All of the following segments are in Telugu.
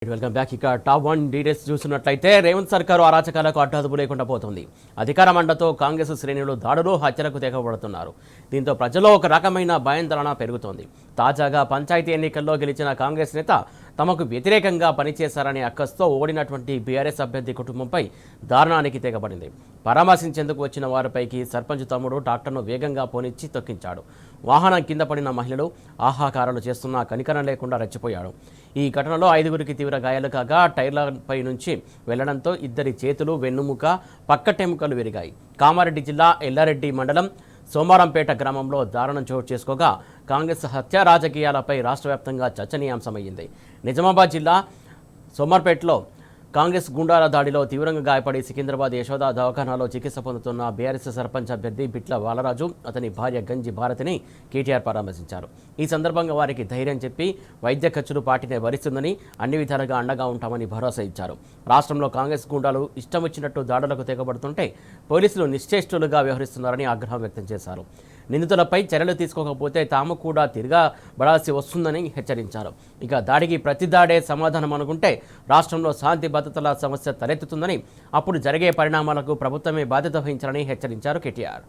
Welcome back. ఇక టాప్ 1 డీటెయిల్స్ చూస్తున్నట్లయితే రేవంత్ సర్కారు అరాచకాలకు అడ్డాదుపు లేకుండా పోతుంది. అధికార మండతో కాంగ్రెస్ శ్రేణులు దాడులు హత్యలకు తెగబడుతున్నారు. దీంతో ప్రజల్లో ఒక రకమైన భయాందోళన పెరుగుతోంది. తాజాగా పంచాయతీ ఎన్నికల్లో గెలిచిన కాంగ్రెస్ నేత తమకు వ్యతిరేకంగా పనిచేశారనే అక్కస్తో ఓడినటువంటి బీఆర్ఎస్ అభ్యర్థి కుటుంబంపై దారుణానికి తెగబడింది. పరామర్శించేందుకు వచ్చిన వారిపైకి సర్పంచ్ తమ్ముడు ట్రాక్టర్ను వేగంగా పోనిచ్చి తొక్కించాడు. వాహనం కింద పడిన మహిళలు ఆహాకారాలు చేస్తున్నా కనికరం లేకుండా రెచ్చిపోయాడు. ఈ ఘటనలో 5గురికి తీవ్ర గాయాలు కాగా టైర్లపై నుంచి వెళ్లడంతో ఇద్దరి చేతులు, వెన్నుముక, పక్కటెముకలు విరిగాయి. కామారెడ్డి జిల్లా ఎల్లారెడ్డి మండలం సోమారంపేట గ్రామంలో దారుణం చోటు చేసుకోగా కాంగ్రెస్ హత్య రాజకీయాలపై రాష్ట్ర వ్యాప్తంగా చర్చనీయాంశమైంది. నిజామాబాద్ జిల్లా సోమార్పేటలో కాంగ్రెస్ గుండాల దాడిలో తీవ్రంగా గాయపడి సికింద్రాబాద్ యశోద దవాఖానాలో చికిత్స పొందుతున్న బీఆర్ఎస్ సర్పంచ్ అభ్యర్థి బిట్ల బాలరాజు, అతని భార్య గంజి భారతిని కేటీఆర్ పరామర్శించారు. ఈ సందర్భంగా వారికి ధైర్యం చెప్పి వైద్య ఖర్చులు పార్టీనే భరిస్తుందని, అన్ని విధాలుగా అండగా ఉంటామని భరోసా ఇచ్చారు. రాష్ట్రంలో కాంగ్రెస్ గుండాలు ఇష్టం వచ్చినట్టు దాడులకు తెగబడుతుంటే పోలీసులు నిశ్చేష్టులుగా వ్యవహరిస్తున్నారని ఆగ్రహం వ్యక్తం చేశారు. నిందితులపై చర్యలు తీసుకోకపోతే తాము కూడా తిరగబడాల్సి వస్తుందని హెచ్చరించారు. ఇక దాడికి ప్రతి దాడే సమాధానం అనుకుంటే రాష్ట్రంలో శాంతి భద్రతల సమస్య తలెత్తుతుందని, అప్పుడు జరిగే పరిణామాలకు ప్రభుత్వమే బాధ్యత వహించాలని హెచ్చరించారు కేటీఆర్.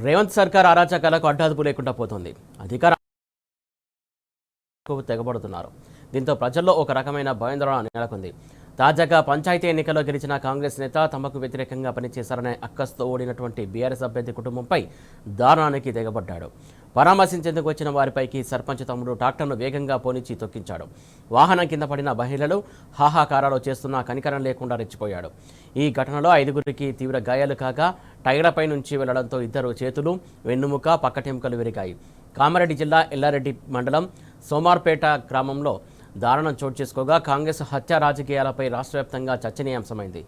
రేవంత్ సర్కార్ అరాచకాలకు అడ్డాదుపు లేకుండా పోతుంది. అధికార తెగబడుతున్నారు. దీంతో ప్రజల్లో ఒక రకమైన భయాందోళన నెలకొంది. తాజాగా పంచాయతీ ఎన్నికల్లో గెలిచిన కాంగ్రెస్ నేత తమకు వ్యతిరేకంగా పనిచేశారనే అక్కస్తో ఓడినటువంటి బీఆర్ఎస్ అభ్యర్థి కుటుంబంపై దారుణానికి తెగబడ్డాడు. పరామర్శించేందుకు వచ్చిన వారిపైకి సర్పంచ్ తమ్ముడు ట్రాక్టర్ను వేగంగా పోనిచ్చి తొక్కించాడు. వాహనం కింద పడిన మహిళలు హాహాకారాలు చేస్తున్నా కనికరం లేకుండా రెచ్చిపోయాడు. ఈ ఘటనలో 5గురికి తీవ్ర గాయాలు కాగా టైర్లపై నుంచి వెళ్లడంతో ఇద్దరు చేతులు, వెన్నుముక, పక్కటెముకలు విరిగాయి. కామారెడ్డి జిల్లా ఎల్లారెడ్డి మండలం సోమార్పేట గ్రామంలో దారుణం చోటు చేసుకోగా కాంగ్రెస్ హత్య రాజకీయాలపై రాష్ట్ర వ్యాప్తంగా చర్చనీయాంశమైంది.